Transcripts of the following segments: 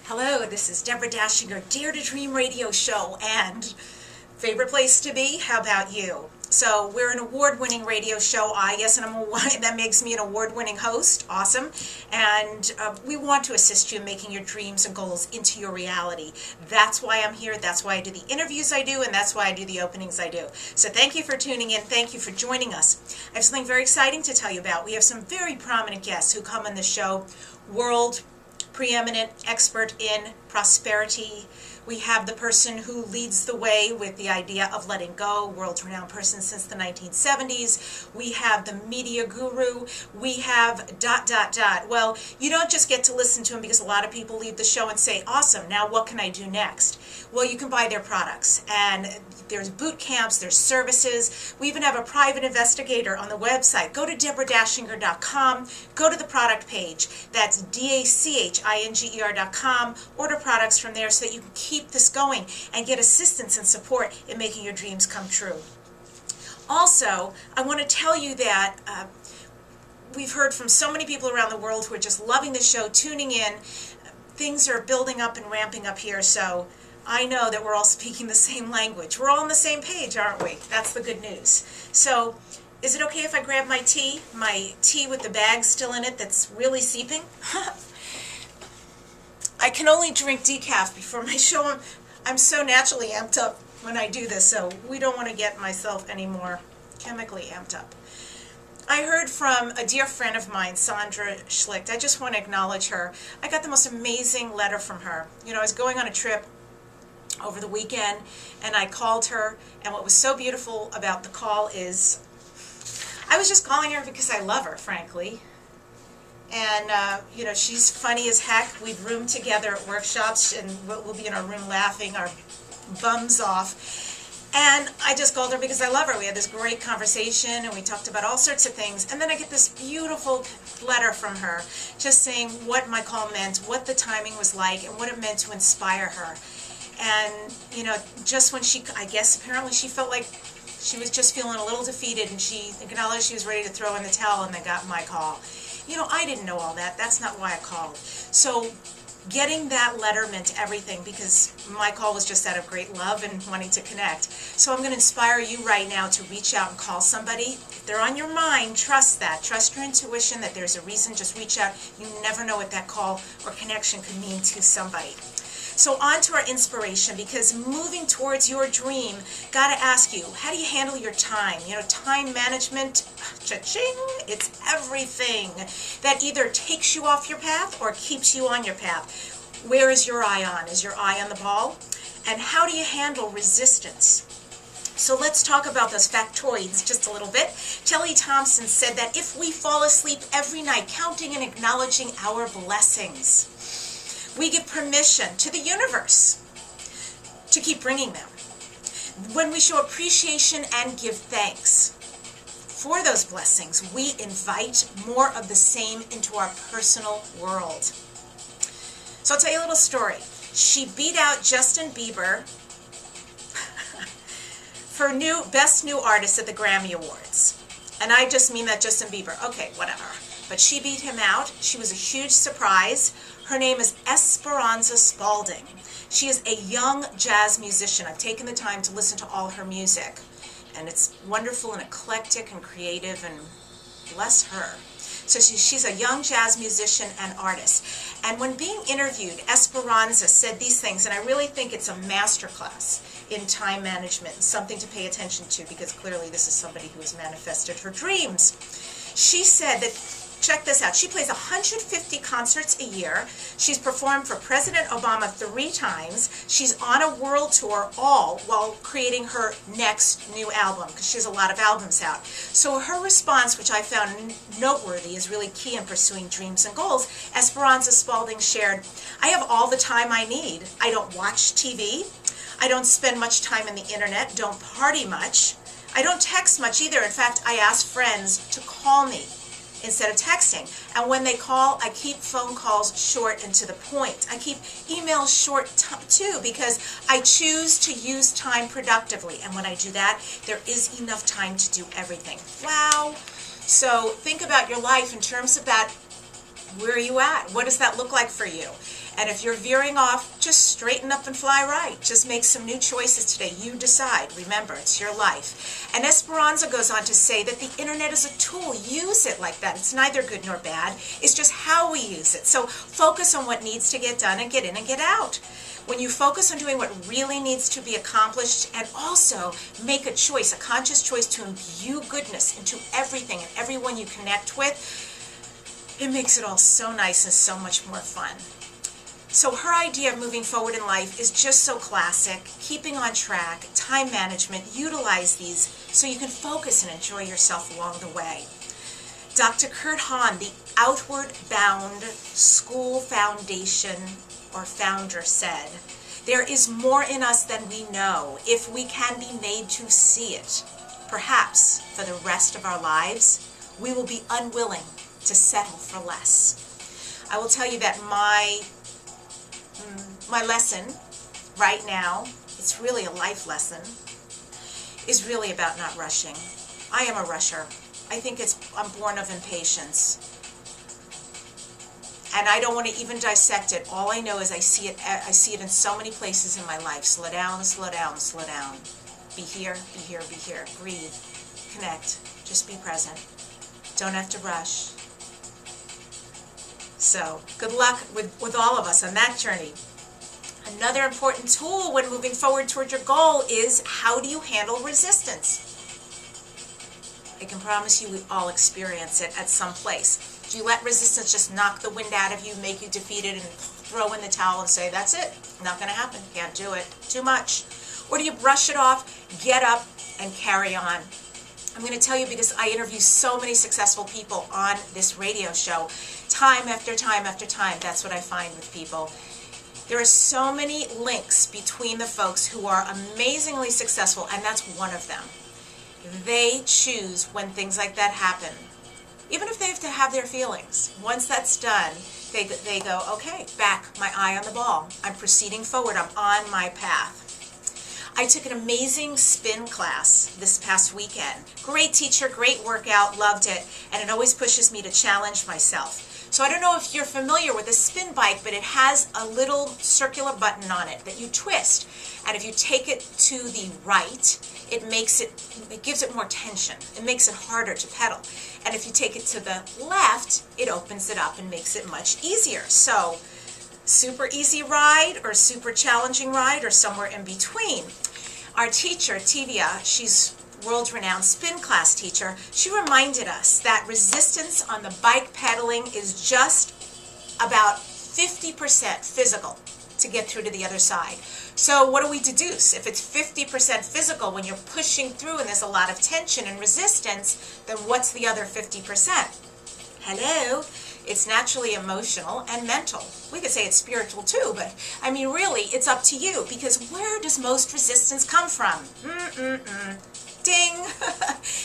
Hello, this is Deborah Dachinger, Dare to Dream radio show, and favorite place to be? How about you? So we're an award-winning radio show. Yes, and that makes me an award-winning host. Awesome. And we want to assist you in making your dreams and goals into your reality. That's why I'm here. That's why I do the interviews I do, and that's why I do the openings I do. So thank you for tuning in. Thank you for joining us. I have something very exciting to tell you about. We have some very prominent guests who come on the show. World preeminent expert in prosperity. We have the person who leads the way with the idea of letting go, world-renowned person since the 1970s. We have the media guru. We have ... Well, you don't just get to listen to him because a lot of people leave the show and say, awesome, now what can I do next? Well, you can buy their products, and there's boot camps, there's services. We even have a private investigator on the website. Go to DeborahDachinger.com, go to the product page. That's DACHINGER.com. Order products from there so that you can keep this going and get assistance and support in making your dreams come true. Also, I want to tell you that we've heard from so many people around the world who are just loving the show, tuning in. Things are building up and ramping up here, so I know that we're all speaking the same language. We're all on the same page, aren't we? That's the good news. So, is it okay if I grab my tea? My tea with the bag still in it that's really seeping? I can only drink decaf before my show. I'm so naturally amped up when I do this, so we don't want to get myself any more chemically amped up. I heard from a dear friend of mine, Sandra Schlicht. I just want to acknowledge her. I got the most amazing letter from her. You know, I was going on a trip over the weekend, and I called her, and what was so beautiful about the call is I was just calling her because I love her, frankly. And, you know, she's funny as heck. We've roomed together at workshops, and we'll be in our room laughing our bums off. And I just called her because I love her. We had this great conversation, and we talked about all sorts of things. And then I get this beautiful letter from her just saying what my call meant, what the timing was like, and what it meant to inspire her. And, you know, just when I guess apparently she felt like she was just feeling a little defeated, and she acknowledged she was ready to throw in the towel, and then got my call. You know, I didn't know all that. That's not why I called. So getting that letter meant everything, because my call was just out of great love and wanting to connect. So I'm going to inspire you right now to reach out and call somebody. If they're on your mind, trust that. Trust your intuition that there's a reason. Just reach out. You never know what that call or connection could mean to somebody. So on to our inspiration, because moving towards your dream, got to ask you, how do you handle your time? You know, time management, cha-ching, it's everything that either takes you off your path or keeps you on your path. Where is your eye on? Is your eye on the ball? And how do you handle resistance? So let's talk about those factoids just a little bit. Kelly Thompson said that if we fall asleep every night counting and acknowledging our blessings, we give permission to the universe to keep bringing them. When we show appreciation and give thanks for those blessings, we invite more of the same into our personal world. So I'll tell you a little story. She beat out Justin Bieber for Best New Artist at the Grammy Awards. And I just mean that Justin Bieber. Okay, whatever. But she beat him out. She was a huge surprise. Her name is Esperanza Spalding. She is a young jazz musician. I've taken the time to listen to all her music. And it's wonderful and eclectic and creative, and bless her. So she's a young jazz musician and artist. And when being interviewed, Esperanza said these things, and I really think it's a masterclass in time management, something to pay attention to, because clearly this is somebody who has manifested her dreams. She said that, check this out, she plays 150 concerts a year. She's performed for President Obama 3 times. She's on a world tour, all while creating her next new album, because she has a lot of albums out. So her response, which I found noteworthy, is really key in pursuing dreams and goals. Esperanza Spalding shared, I have all the time I need. I don't watch TV. I don't spend much time on the internet, don't party much. I don't text much either. In fact, I ask friends to call me instead of texting. And when they call, I keep phone calls short and to the point. I keep emails short too, because I choose to use time productively. And when I do that, there is enough time to do everything. Wow. So think about your life in terms of that. Where are you at? What does that look like for you? And if you're veering off, just straighten up and fly right. Just make some new choices today. You decide. Remember, it's your life. And Esperanza goes on to say that the internet is a tool. Use it like that. It's neither good nor bad. It's just how we use it. So focus on what needs to get done and get in and get out. When you focus on doing what really needs to be accomplished, and also make a choice, a conscious choice to imbue goodness into everything and everyone you connect with, it makes it all so nice and so much more fun. So her idea of moving forward in life is just so classic. Keeping on track, time management, utilize these so you can focus and enjoy yourself along the way. Dr. Kurt Hahn, the Outward Bound School Foundation or founder, said, "There is more in us than we know if we can be made to see it. Perhaps for the rest of our lives, we will be unwilling to settle for less." I will tell you that my lesson right now, it's really a life lesson, is really about not rushing. I am a rusher. I think I'm born of impatience. And I don't want to even dissect it. All I know is I see it in so many places in my life. Slow down, slow down, slow down. Be here, be here, be here. Breathe, connect, just be present. Don't have to rush. So good luck with all of us on that journey. Another important tool when moving forward toward your goal is, how do you handle resistance? I can promise you we all experience it at some place. Do you let resistance just knock the wind out of you, make you defeated, and throw in the towel and say, that's it, not going to happen, can't do it, too much? Or do you brush it off, get up, and carry on? I'm going to tell you, because I interview so many successful people on this radio show, time after time after time, that's what I find with people. There are so many links between the folks who are amazingly successful, and that's one of them. They choose when things like that happen. Even if they have to have their feelings, once that's done, they go, okay, back, my eye on the ball. I'm proceeding forward, I'm on my path. I took an amazing spin class this past weekend. Great teacher, great workout, loved it, and it always pushes me to challenge myself. So I don't know if you're familiar with a spin bike, but it has a little circular button on it that you twist. And if you take it to the right, it gives it more tension. It makes it harder to pedal. And if you take it to the left, it opens it up and makes it much easier. So super easy ride or super challenging ride or somewhere in between. Our teacher, Tivia, she's world-renowned spin class teacher, she reminded us that resistance on the bike pedaling is just about 50% physical to get through to the other side. So what do we deduce? If it's 50% physical when you're pushing through and there's a lot of tension and resistance, then what's the other 50%? Hello? It's naturally emotional and mental. We could say it's spiritual too, but I mean really, it's up to you, because where does most resistance come from? Ding!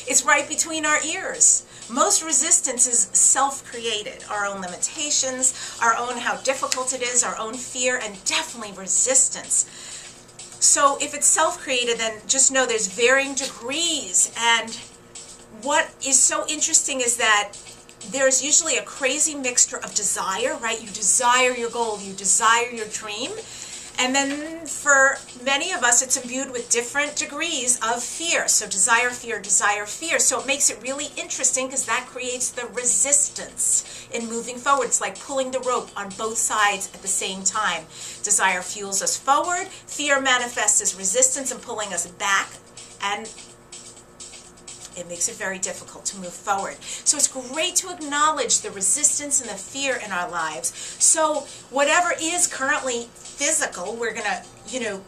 It's right between our ears. Most resistance is self-created. Our own limitations, our own how difficult it is, our own fear, and definitely resistance. So if it's self-created, then just know there's varying degrees. And what is so interesting is that there's usually a crazy mixture of desire, right? You desire your goal, you desire your dream. And then for many of us, it's imbued with different degrees of fear. So desire, fear, desire, fear. So it makes it really interesting, because that creates the resistance in moving forward. It's like pulling the rope on both sides at the same time. Desire fuels us forward. Fear manifests as resistance and pulling us back. And it makes it very difficult to move forward. So it's great to acknowledge the resistance and the fear in our lives. So whatever is currently physical, we're going to,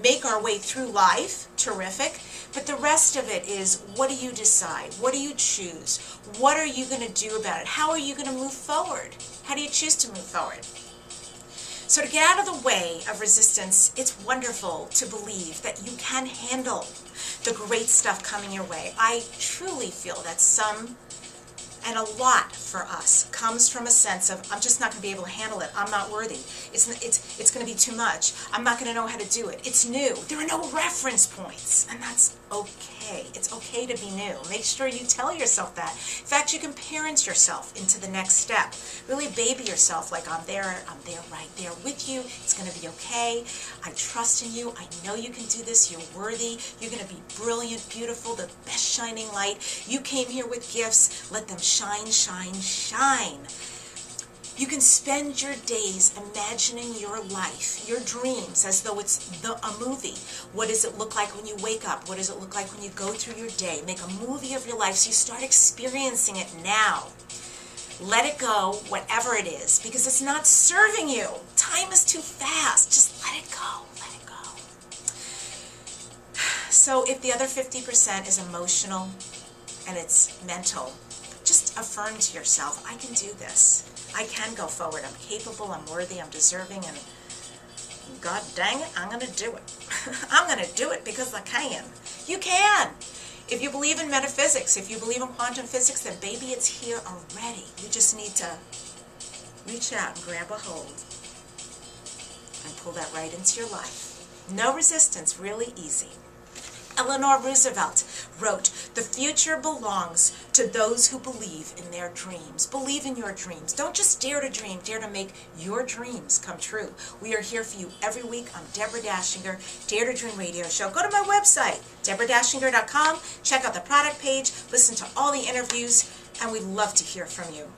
make our way through life. Terrific. But the rest of it is, what do you decide? What do you choose? What are you going to do about it? How are you going to move forward? How do you choose to move forward? So to get out of the way of resistance, it's wonderful to believe that you can handle the great stuff coming your way. I truly feel that some And a lot for us comes from a sense of, I'm just not going to be able to handle it. I'm not worthy. It's going to be too much. I'm not going to know how to do it. It's new. There are no reference points. And that's okay. It's okay to be new. Make sure you tell yourself that. In fact, you can parent yourself into the next step. Really baby yourself like, I'm there right there with you. It's going to be okay. I trust in you. I know you can do this. You're worthy. You're going to be brilliant, beautiful, the best shining light. You came here with gifts. Let them shine, shine, shine. You can spend your days imagining your life, your dreams, as though it's a movie. What does it look like when you wake up? What does it look like when you go through your day? Make a movie of your life so you start experiencing it now. Let it go, whatever it is, because it's not serving you. Time is too fast. Just let it go. Let it go. So if the other 50% is emotional and it's mental, just affirm to yourself, I can do this. I can go forward. I'm capable, I'm worthy, I'm deserving, and God dang it, I'm going to do it. I'm going to do it because I can. You can. If you believe in metaphysics, if you believe in quantum physics, then baby, it's here already. You just need to reach out and grab a hold and pull that right into your life. No resistance, really easy. Eleanor Roosevelt wrote, "The future belongs to those who believe in their dreams." Believe in your dreams. Don't just dare to dream, dare to make your dreams come true. We are here for you every week. I'm Deborah Dachinger, Dare to Dream Radio Show. Go to my website, deborahdachinger.com. Check out the product page, listen to all the interviews, and we'd love to hear from you.